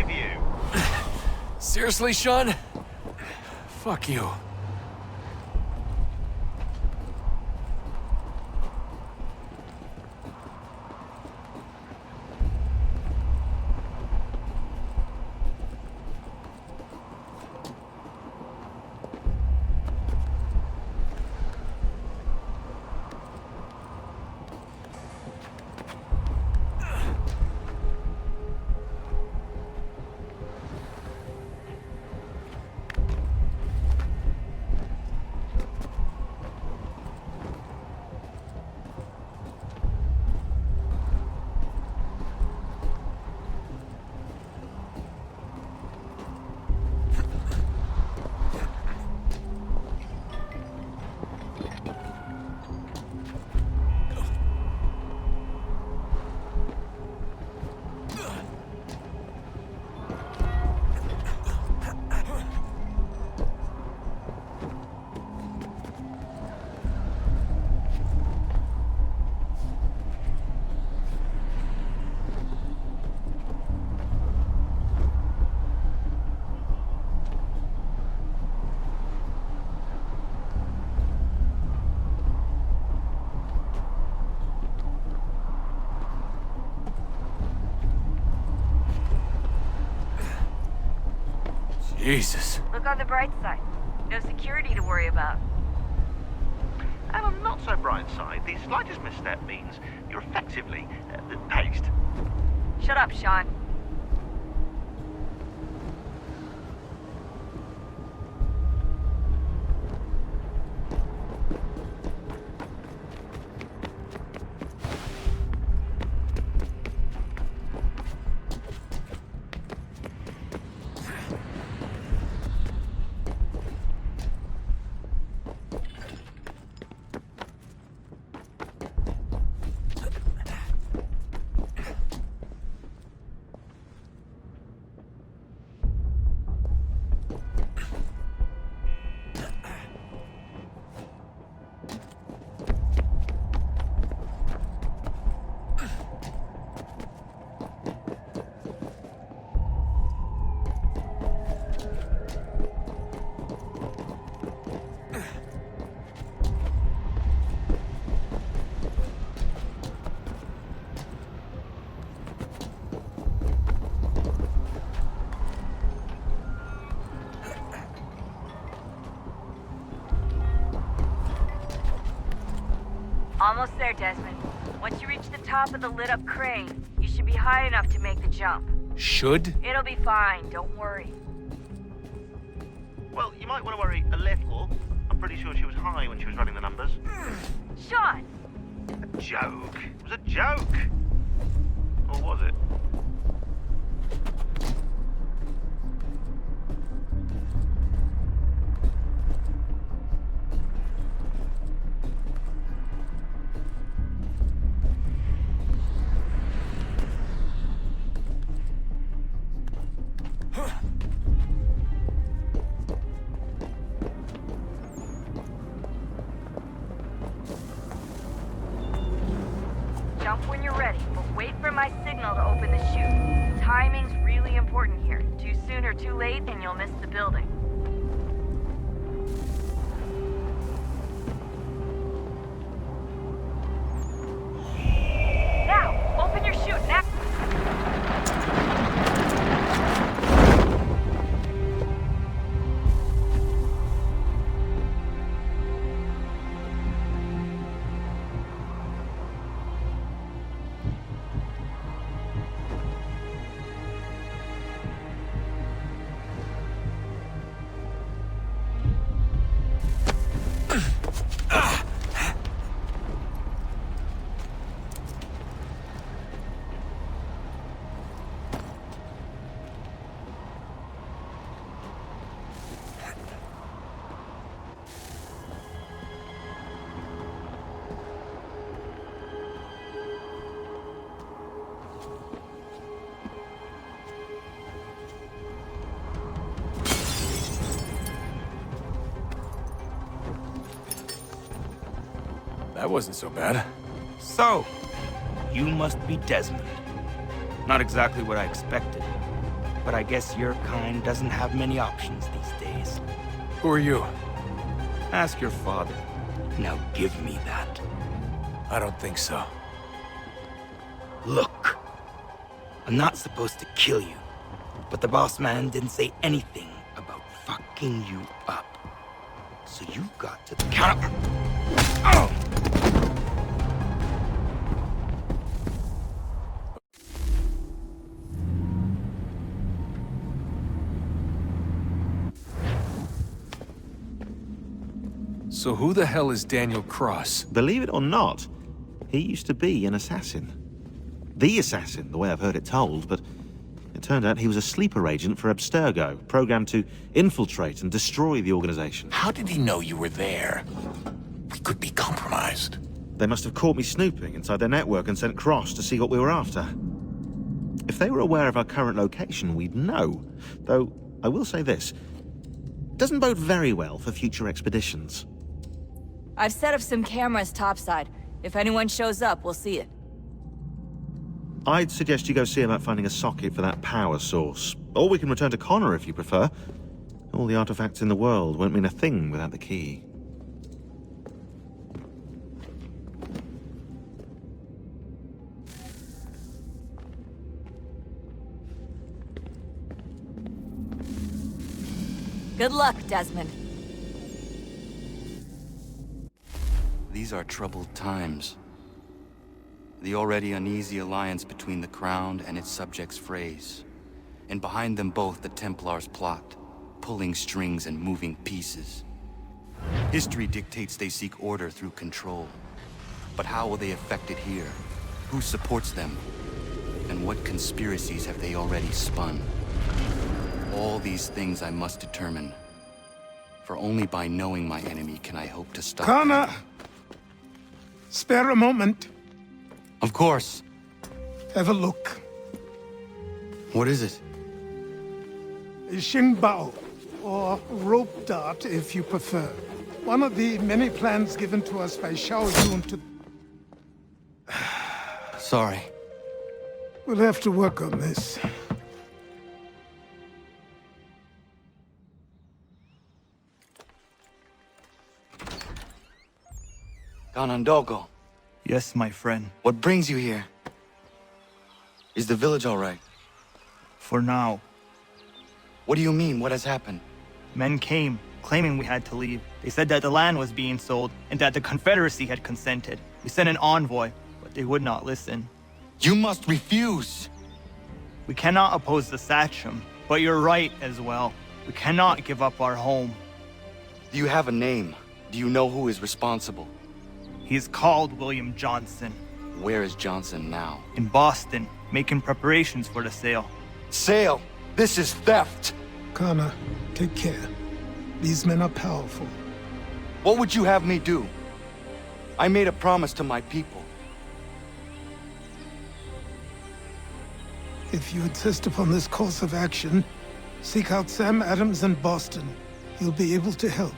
lovely view. Seriously, Sean? Fuck you. Jesus. Look on the bright side. No security to worry about. And on the not so bright side, the slightest misstep means you're effectively paced. Shut up, Sean. Almost there, Desmond. Once you reach the top of the lit-up crane, you should be high enough to make the jump. Should? It'll be fine, don't worry. Well, you might want to worry a little. I'm pretty sure she was high when she was running the numbers. Sean! A joke. It was a joke. Or was it? Jump when you're ready, but wait for my signal to open the chute. Timing's really important here. Too soon or too late, and you'll miss the building. Now, open your chute now. That wasn't so bad. So, you must be Desmond. Not exactly what I expected. but I guess your kind doesn't have many options these days. Who are you? Ask your father. Now give me that. I don't think so. Look, I'm not supposed to kill you, but the boss man didn't say anything about fucking you up. So you've got to count up. Oh! So who the hell is Daniel Cross? Believe it or not, he used to be an assassin. The assassin, the way I've heard it told, but it turned out he was a sleeper agent for Abstergo, programmed to infiltrate and destroy the organization. How did he know you were there? We could be compromised. They must have caught me snooping inside their network and sent Cross to see what we were after. If they were aware of our current location, we'd know. Though, I will say this. Doesn't bode very well for future expeditions. I've set up some cameras topside. If anyone shows up, we'll see it. I'd suggest you go see about finding a socket for that power source. Or we can return to Connor if you prefer. All the artifacts in the world won't mean a thing without the key. Good luck, Desmond. These are troubled times. The already uneasy alliance between the Crown and its subjects frays. And behind them both the Templars plot, pulling strings and moving pieces. History dictates they seek order through control. But how will they affect it here? Who supports them? And what conspiracies have they already spun? All these things I must determine. For only by knowing my enemy can I hope to stop them. Connor! Spare a moment. Of course. Have a look. What is it? A Xingbao, or rope dart if you prefer. One of the many plans given to us by Xiao Yun to... Sorry. We'll have to work on this. Ganondogo, Yes, my friend. what brings you here? Is the village all right? For now, What do you mean? What has happened? men came, claiming we had to leave. They said that the land was being sold, and that the Confederacy had consented. We sent an envoy, but they would not listen. You must refuse! We cannot oppose the Sachem, but you're right as well. We cannot give up our home. Do you have a name? Do you know who is responsible? He's called William Johnson, Where is Johnson now? in Boston, making preparations for the sale. Sale! This is theft! Connor, take care. These men are powerful. What would you have me do? I made a promise to my people. If you insist upon this course of action, seek out Sam Adams in Boston. He'll be able to help.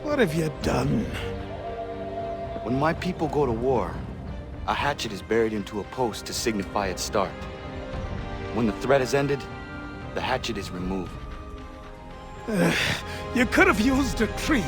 What have you done? When my people go to war, a hatchet is buried into a post to signify its start. When the threat is ended, the hatchet is removed. You could have used a tree.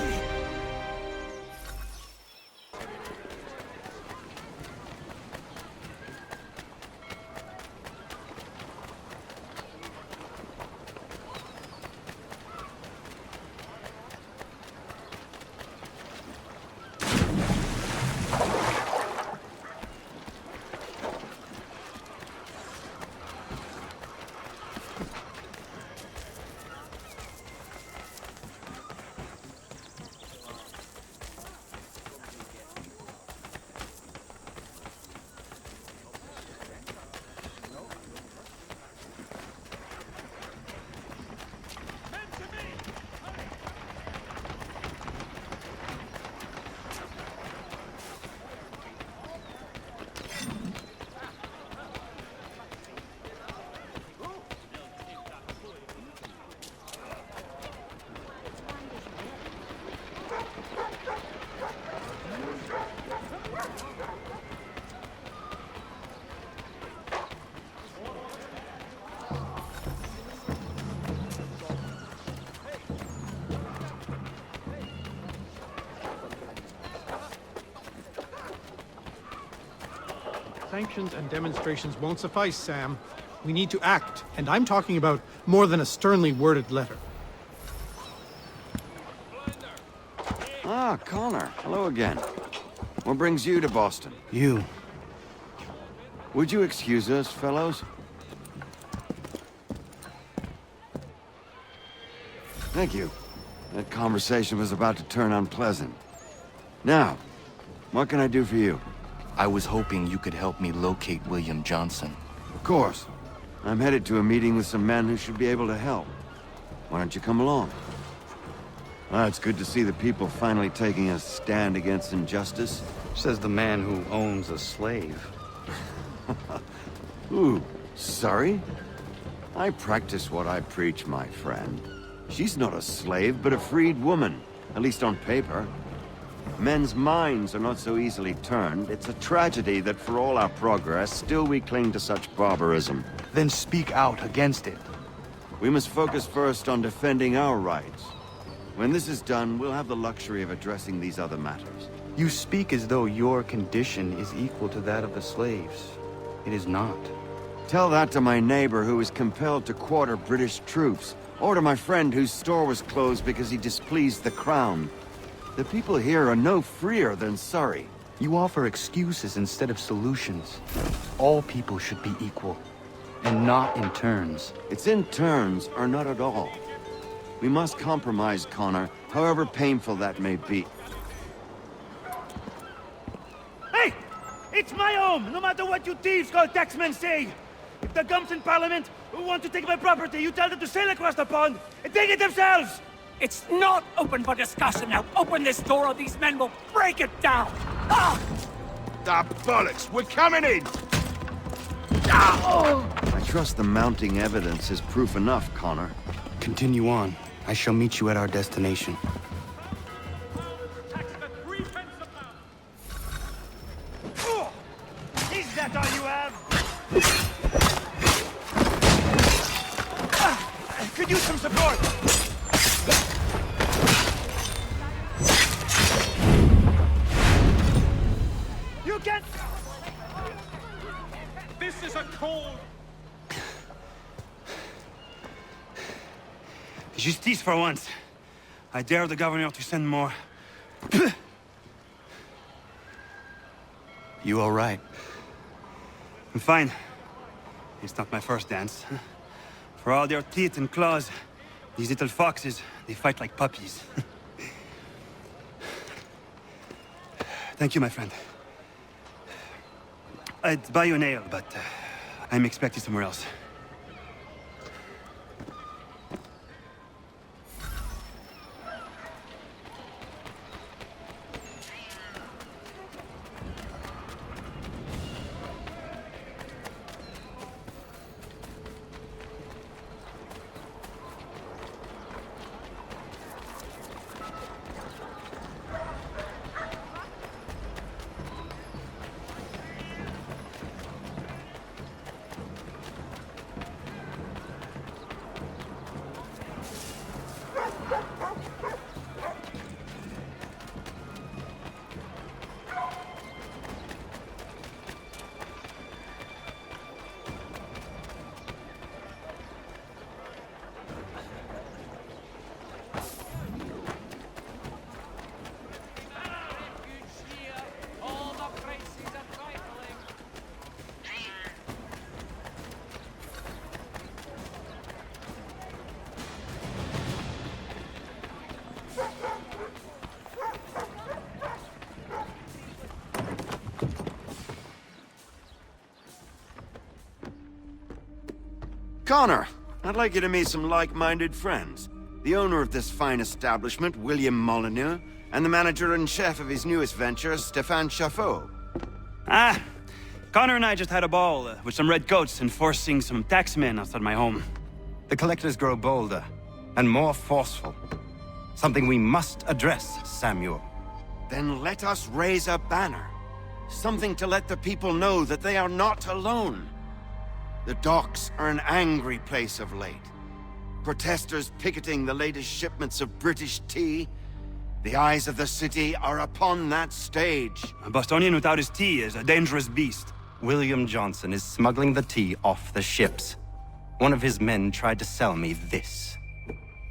Sanctions and demonstrations won't suffice, Sam. We need to act, and I'm talking about more than a sternly worded letter. Ah, Connor. Hello again. What brings you to Boston? You. Would you excuse us, fellows? Thank you. That conversation was about to turn unpleasant. Now, what can I do for you? I was hoping you could help me locate William Johnson. Of course. I'm headed to a meeting with some men who should be able to help. Why don't you come along? Ah, it's good to see the people finally taking a stand against injustice. Says the man who owns a slave. Ooh, sorry? I practice what I preach, my friend. She's not a slave, but a freed woman, at least on paper. Men's minds are not so easily turned. It's a tragedy that for all our progress, still we cling to such barbarism. Then speak out against it. We must focus first on defending our rights. When this is done, we'll have the luxury of addressing these other matters. You speak as though your condition is equal to that of the slaves. It is not. Tell that to my neighbor who is compelled to quarter British troops, or to my friend whose store was closed because he displeased the crown. The people here are no freer than Surrey. You offer excuses instead of solutions. All people should be equal, and not in turns. It's in turns, or not at all. We must compromise, Connor, however painful that may be. Hey! It's my home, no matter what you thieves called taxmen say! If the gums in Parliament who want to take my property, you tell them to sail across the pond and take it themselves! It's not open for discussion now. Open this door or these men will break it down. Ah! Ah, bollocks! We're coming in! I trust the mounting evidence is proof enough, Connor. Continue on. I shall meet you at our destination. Is that all you have? Could use some support! You can't... This is a cold... Justice for once. I dare the governor to send more. You all right? I'm fine. It's not my first dance. For all their teeth and claws, these little foxes, they fight like puppies. Thank you, my friend. I'd buy you an ale, but I'm expected somewhere else. Connor, I'd like you to meet some like-minded friends. The owner of this fine establishment, William Molyneux, and the manager and chef of his newest venture, Stéphane Chaffeau. Ah, Connor and I just had a ball with some redcoats enforcing some taxmen outside my home. The collectors grow bolder and more forceful. Something we must address, Samuel. Then let us raise a banner. Something to let the people know that they are not alone. The docks are an angry place of late. Protesters picketing the latest shipments of British tea. The eyes of the city are upon that stage. A Bostonian without his tea is a dangerous beast. William Johnson is smuggling the tea off the ships. One of his men tried to sell me this.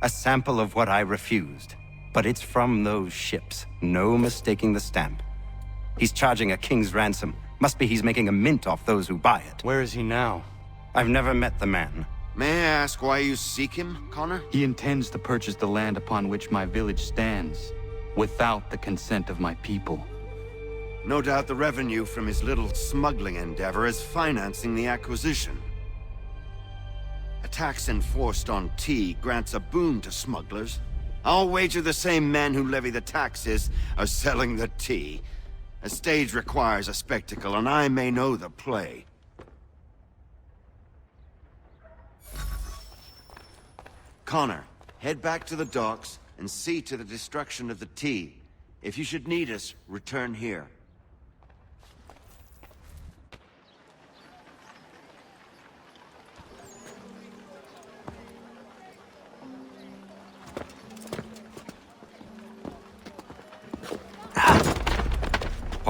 A sample of what I refused. But it's from those ships. No mistaking the stamp. He's charging a king's ransom. Must be he's making a mint off those who buy it. Where is he now? I've never met the man. May I ask why you seek him, Connor? He intends to purchase the land upon which my village stands, without the consent of my people. No doubt the revenue from his little smuggling endeavor is financing the acquisition. A tax enforced on tea grants a boon to smugglers. I'll wager the same men who levy the taxes are selling the tea. A stage requires a spectacle, and I may know the play. Connor, head back to the docks and see to the destruction of the tea. If you should need us, return here.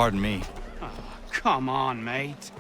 Pardon me. Oh, come on, mate.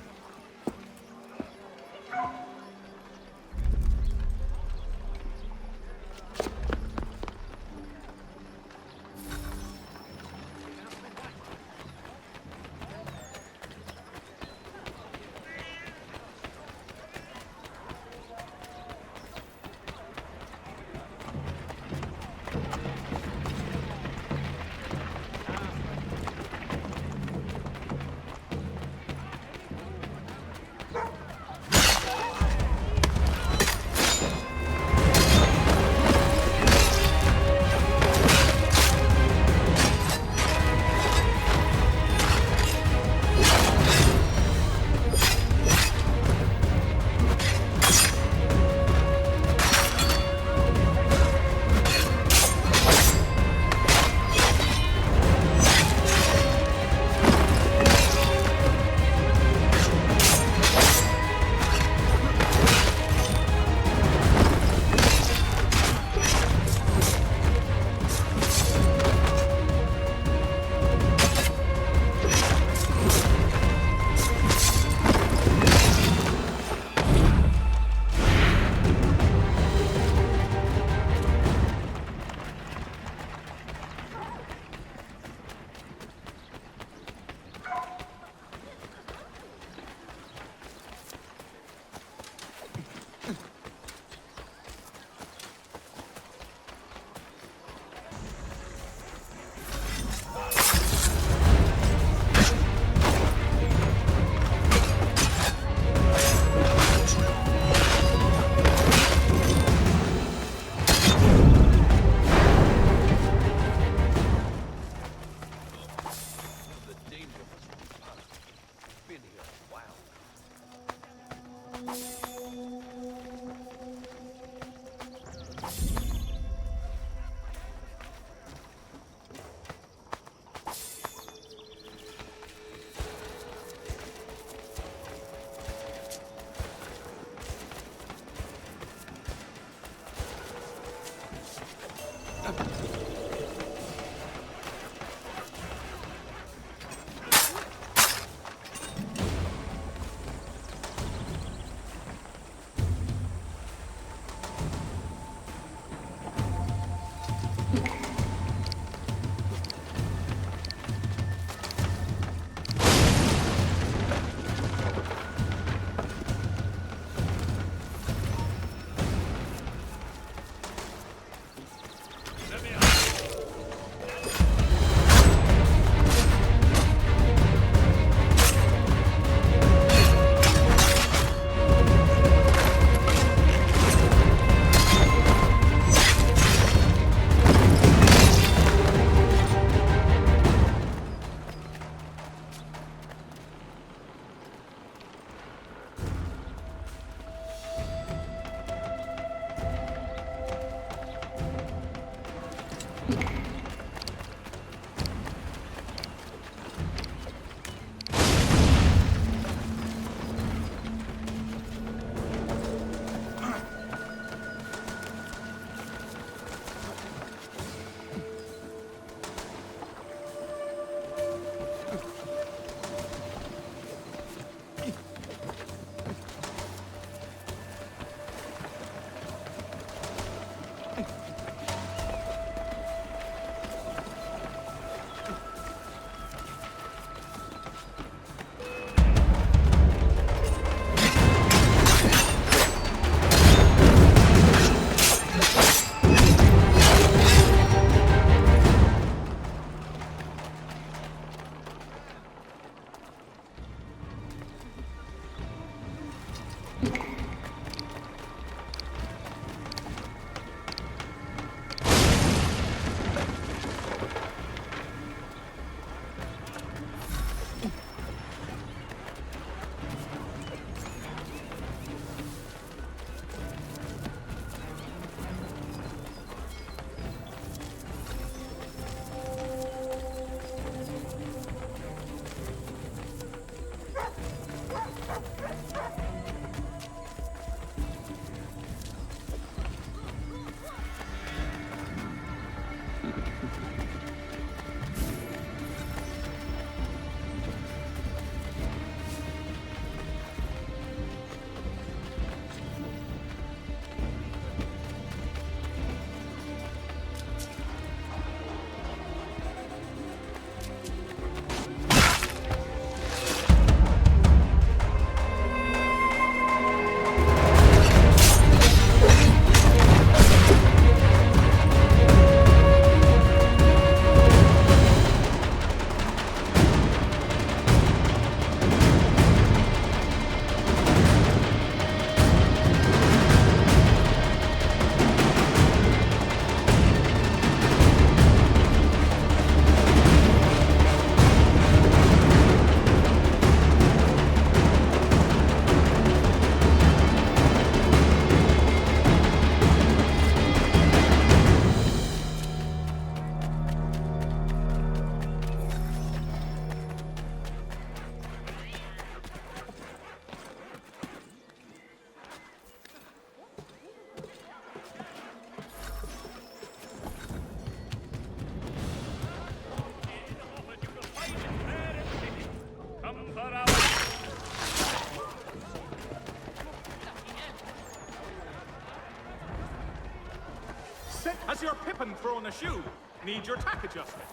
How's your Pippin throwing a shoe? Need your tack adjustment.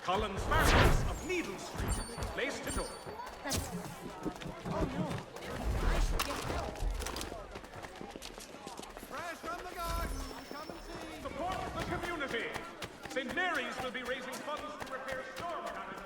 Collins Fairbanks of Needle Street. Place to know. Oh no. I should get help. Fresh from the garden. Come and see. Support the community. St. Mary's will be raising funds to repair storm damage.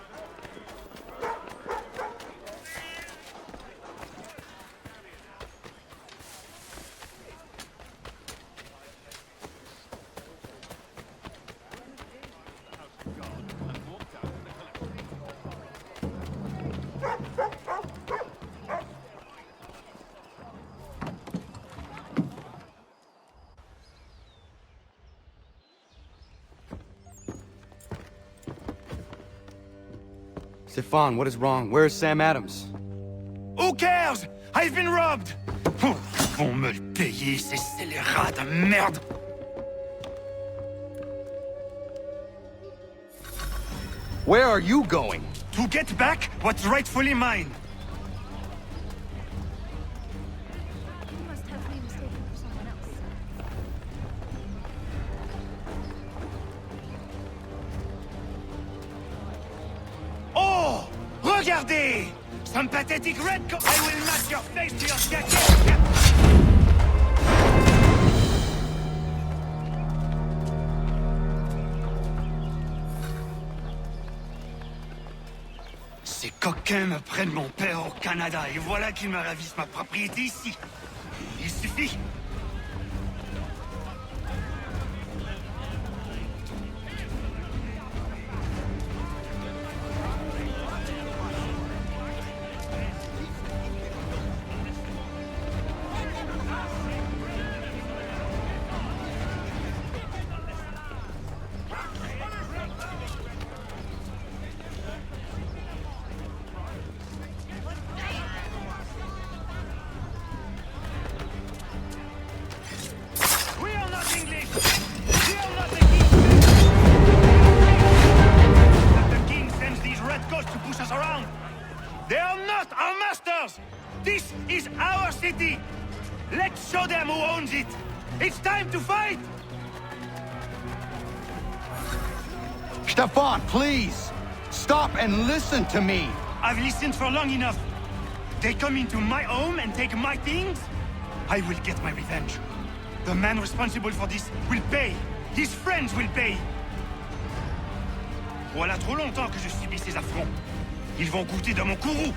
Stefan, what is wrong? Where's Sam Adams? Who cares? I've been robbed! Oh, ils vont me le payer, ces scélérats de merde! Where are you going? To get back what's rightfully mine. You must have me mistaken for someone else. Oh! Regardez! Some pathetic red co- I will match your face to your jacket! Ces coquins me prennent mon père au Canada et voilà qu'ils me ravissent ma propriété ici. Il suffit. This is our city! Let's show them who owns it! It's time to fight! Stefan, please! Stop and listen to me! I've listened for long enough. They come into my home and take my things? I will get my revenge. The man responsible for this will pay. His friends will pay. Voilà trop longtemps que je subis ces affronts. Ils vont goûter de mon courroux.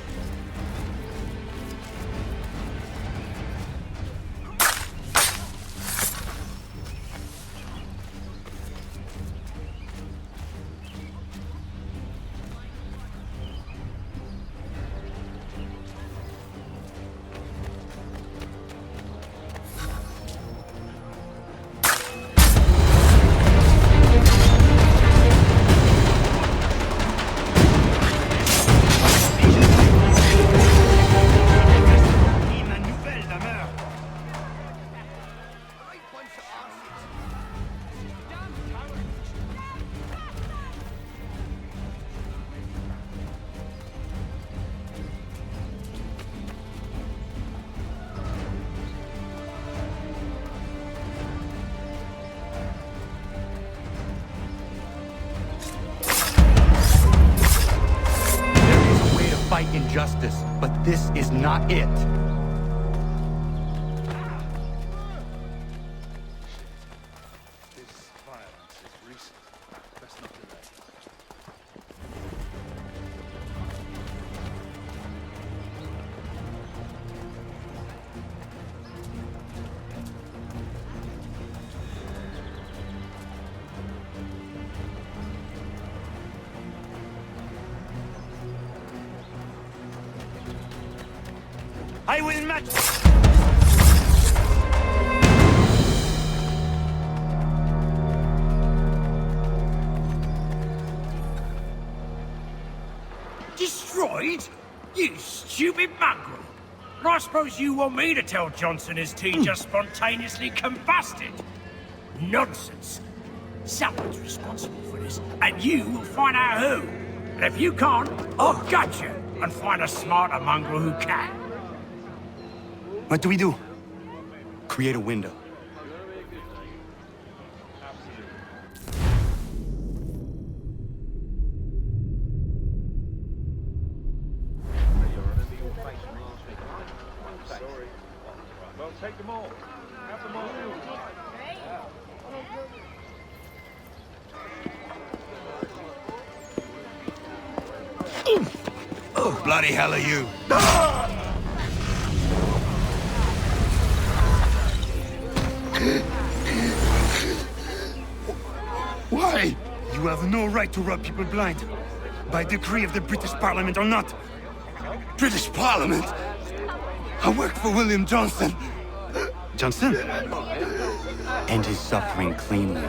Fight injustice, but this is not it. This violence is recent. Best not delay. I will match. Destroyed? You stupid mongrel! I suppose you want me to tell Johnson his tea just spontaneously combusted? Nonsense. Someone's responsible for this, and you will find out who. And if you can't, I'll gut you and find a smarter mongrel who can. What do? Create a window. Well, take them all. Have them all. Oh, bloody hell are you? Why? You have no right to rob people blind. By decree of the British Parliament or not. British Parliament? I worked for William Johnson. Johnson? End his suffering cleanly.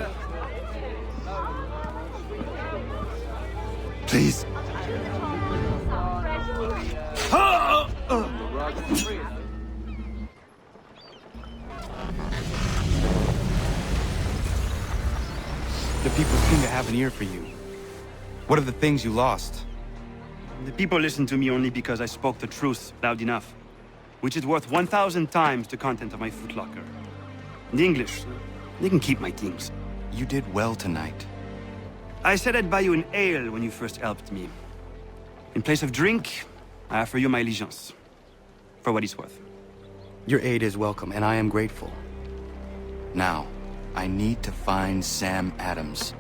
Please. The people seem to have an ear for you. What are the things you lost? The people listen to me only because I spoke the truth loud enough. Which is worth 1,000 times the content of my footlocker. The English, they can keep my things. You did well tonight. I said I'd buy you an ale when you first helped me. In place of drink, I offer you my allegiance. For what it's worth. Your aid is welcome, and I am grateful. Now, I need to find Sam Adams.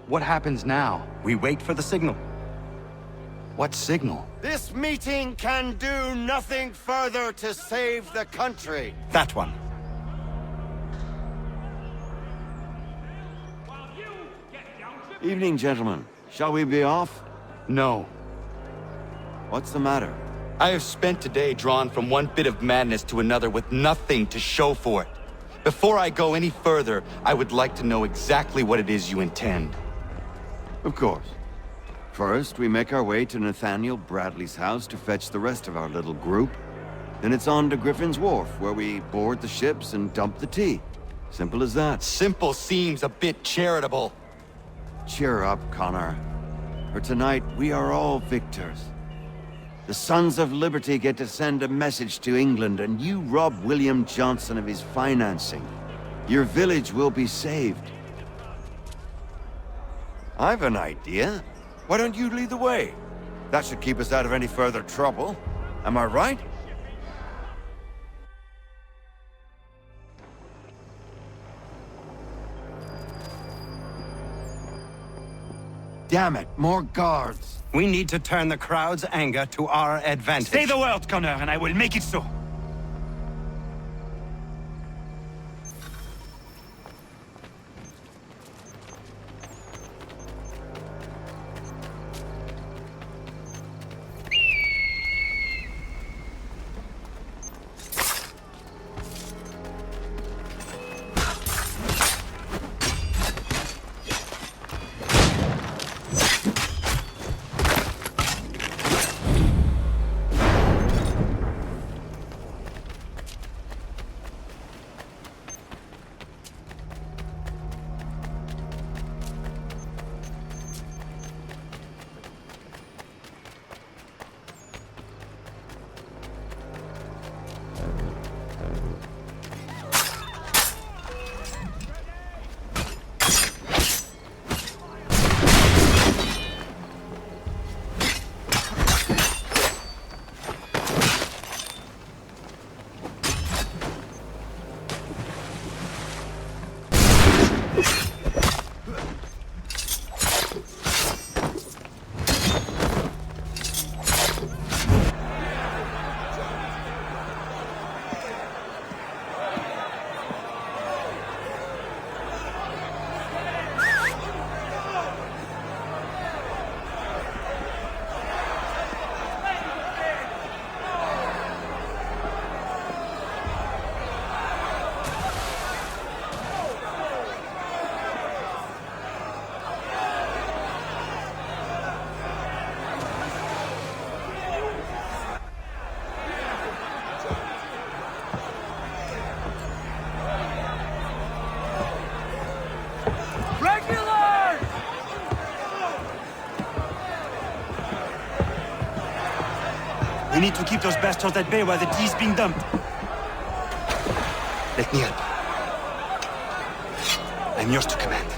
What happens now? We wait for the signal. What signal? This meeting can do nothing further to save the country. That one. Evening, gentlemen. Shall we be off? No. What's the matter? I have spent today drawn from one bit of madness to another with nothing to show for it. Before I go any further, I would like to know exactly what it is you intend. Of course. First, we make our way to Nathaniel Bradley's house to fetch the rest of our little group. Then it's on to Griffin's Wharf, where we board the ships and dump the tea. Simple as that. Simple seems a bit charitable. Cheer up, Connor. For tonight, we are all victors. The Sons of Liberty get to send a message to England, and you rob William Johnson of his financing. Your village will be saved. I've an idea. Why don't you lead the way? That should keep us out of any further trouble. Am I right? Damn it, more guards. We need to turn the crowd's anger to our advantage. Say the word, Connor, and I will make it so. We need to keep those bastards at bay while the tea's being dumped. Let me help. I'm yours to command.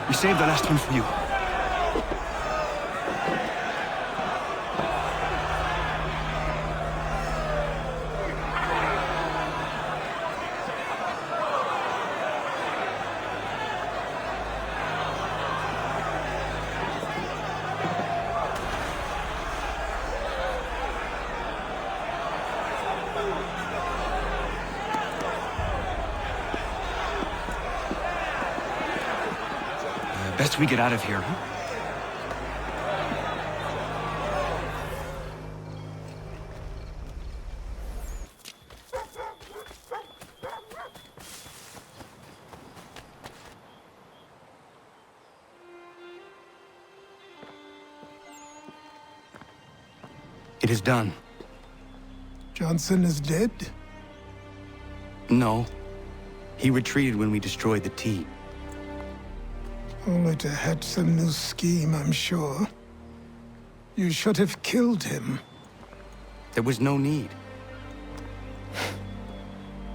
We saved the last one for you. Best we get out of here, huh? It is done. Johnson is dead? No. He retreated when we destroyed the T. Only to hatch some new scheme, I'm sure. You should have killed him. There was no need.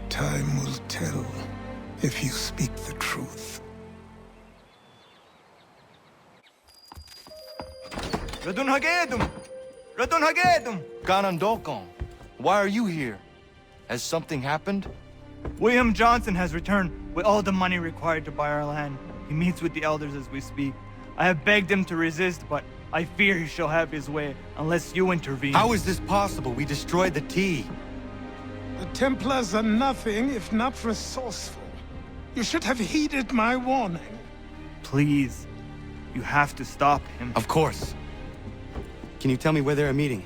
Time will tell if you speak the truth. Radun Hagedum! Radun Hagedum! Ganandokon, why are you here? Has something happened? William Johnson has returned with all the money required to buy our land. He meets with the elders as we speak. I have begged him to resist, but I fear he shall have his way unless you intervene. How is this possible? We destroyed the T. The Templars are nothing if not resourceful. You should have heeded my warning. Please, you have to stop him. Of course. Can you tell me where they're meeting?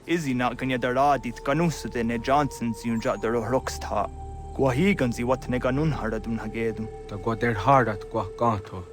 Izzy not ganya daradit ganusade ne Johnson's yunja daro rocksta. Guahiganzi what ne ganun haradun hagedum. Ta goder hardat gua ganto.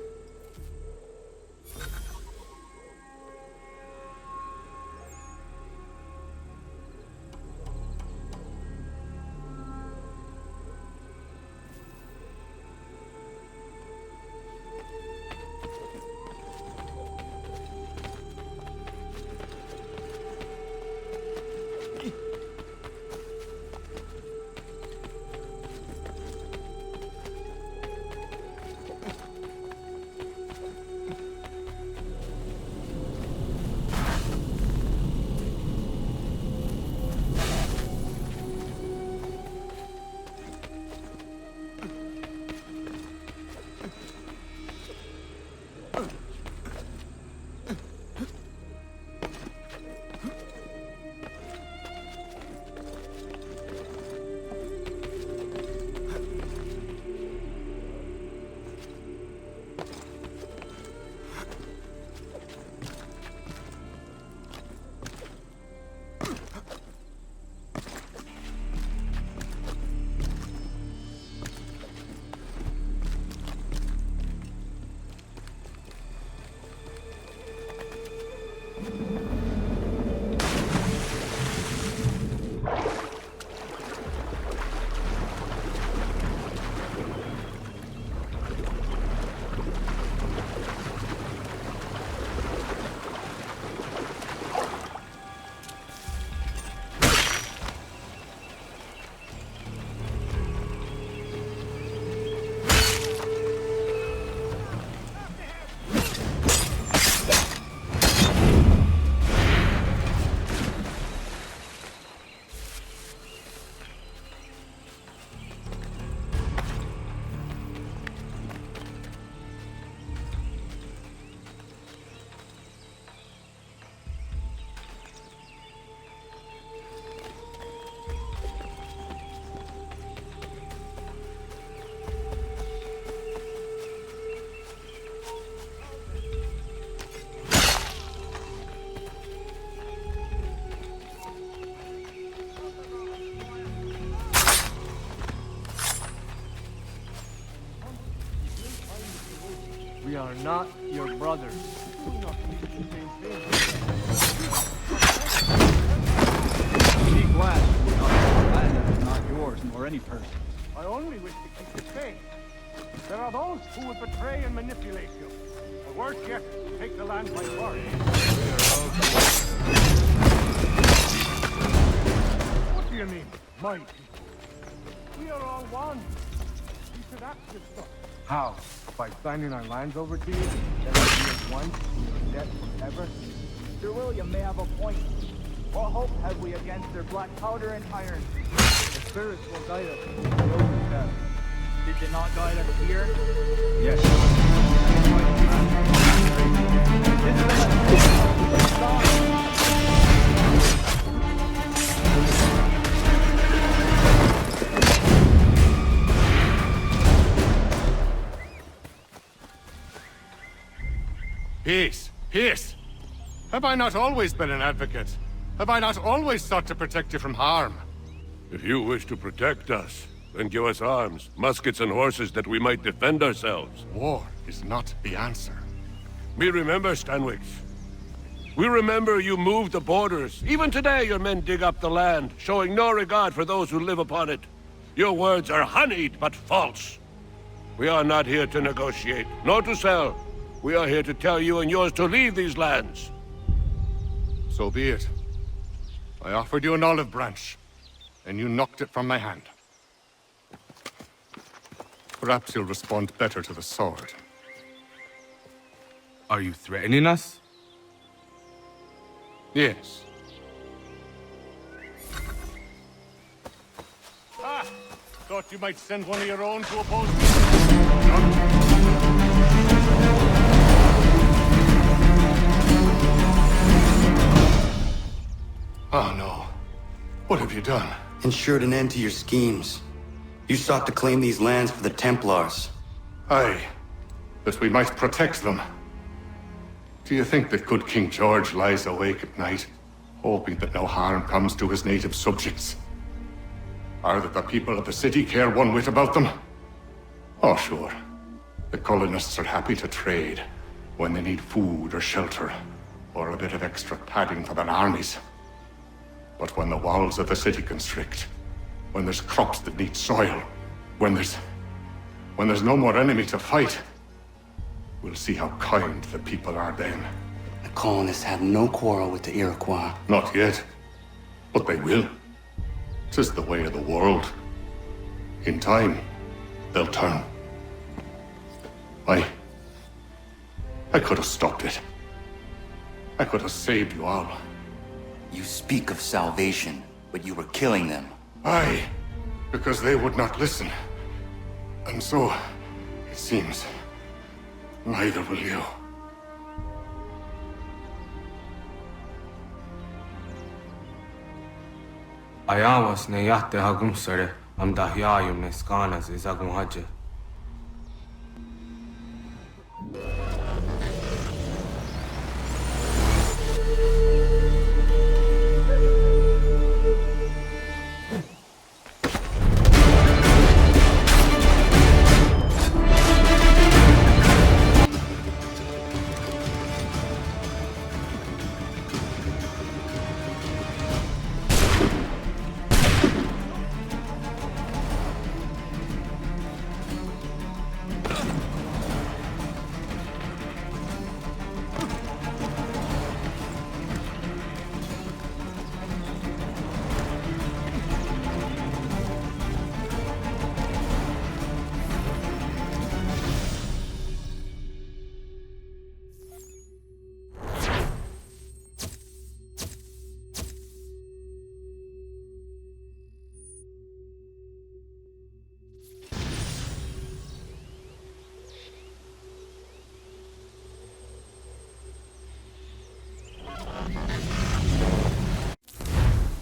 are not your brothers. Be glad you will not have land that is not yours, nor any person. I only wish to keep the faith. There are those who would betray and manipulate you. Or worse yet, take the land by force. What do you mean, my people? We are all one. We should act as such. How? By signing our lands over to you? That will be at once in your debt forever? Sir William may have a point. What hope have we against their black powder and iron? The spirits will guide us to the road of death. Did they not guide us here? Yes. Peace! Peace! Have I not always been an advocate? Have I not always sought to protect you from harm? If you wish to protect us, then give us arms, muskets and horses that we might defend ourselves. War is not the answer. We remember, Stanwix. We remember you moved the borders. Even today your men dig up the land, showing no regard for those who live upon it. Your words are honeyed, but false. We are not here to negotiate, nor to sell. We are here to tell you and yours to leave these lands. So be it. I offered you an olive branch, and you knocked it from my hand. Perhaps you'll respond better to the sword. Are you threatening us? Yes. Ah! Thought you might send one of your own to oppose me. Oh no. What have you done? Ensured an end to your schemes. You sought to claim these lands for the Templars. Aye, that we might protect them. Do you think that good King George lies awake at night, hoping that no harm comes to his native subjects? Or that the people of the city care one whit about them? Oh, sure. The colonists are happy to trade when they need food or shelter, or a bit of extra padding for their armies. But when the walls of the city constrict, when there's crops that need soil, when there's no more enemy to fight, we'll see how kind the people are then. The colonists have no quarrel with the Iroquois. Not yet, but they will. 'Tis the way of the world. In time, they'll turn. I could have stopped it. I could have saved you all. You speak of salvation, but you were killing them. Aye, because they would not listen. And so, it seems, neither will you. Ayawas ne yahte hagum sare am dahyayum ne skanas izagum haje.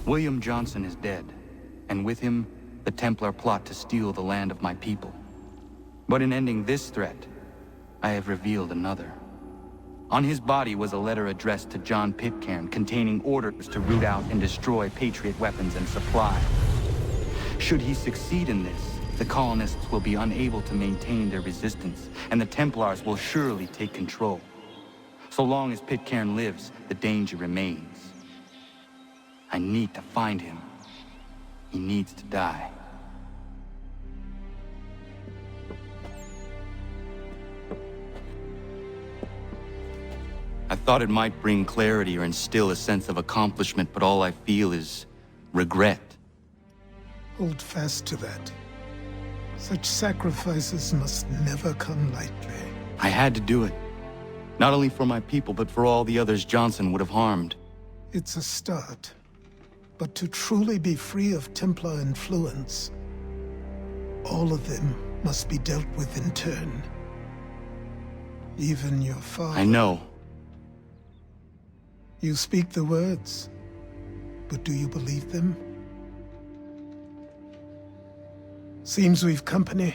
William Johnson is dead, and with him, the Templar plot to steal the land of my people. But in ending this threat, I have revealed another. On his body was a letter addressed to John Pitcairn containing orders to root out and destroy Patriot weapons and supply. Should he succeed in this, the colonists will be unable to maintain their resistance, and the Templars will surely take control. So long as Pitcairn lives, the danger remains. I need to find him. He needs to die. I thought it might bring clarity or instill a sense of accomplishment, but all I feel is regret. Hold fast to that. Such sacrifices must never come lightly. I had to do it. Not only for my people, but for all the others Johnson would have harmed. It's a start. But to truly be free of Templar influence, all of them must be dealt with in turn. Even your father. I know. You speak the words, but do you believe them? Seems we've company.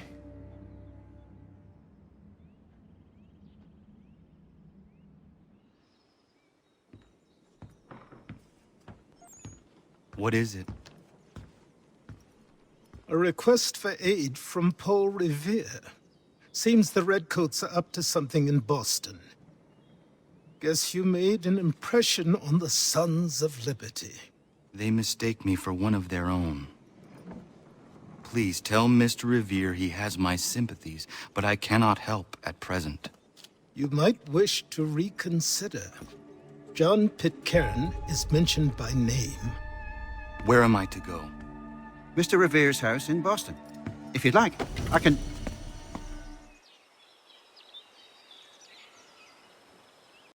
What is it? A request for aid from Paul Revere. Seems the Redcoats are up to something in Boston. Guess you made an impression on the Sons of Liberty. They mistake me for one of their own. Please tell Mr. Revere he has my sympathies, but I cannot help at present. You might wish to reconsider. John Pitcairn is mentioned by name. Where am I to go? Mr. Revere's house in Boston. If you'd like, I can...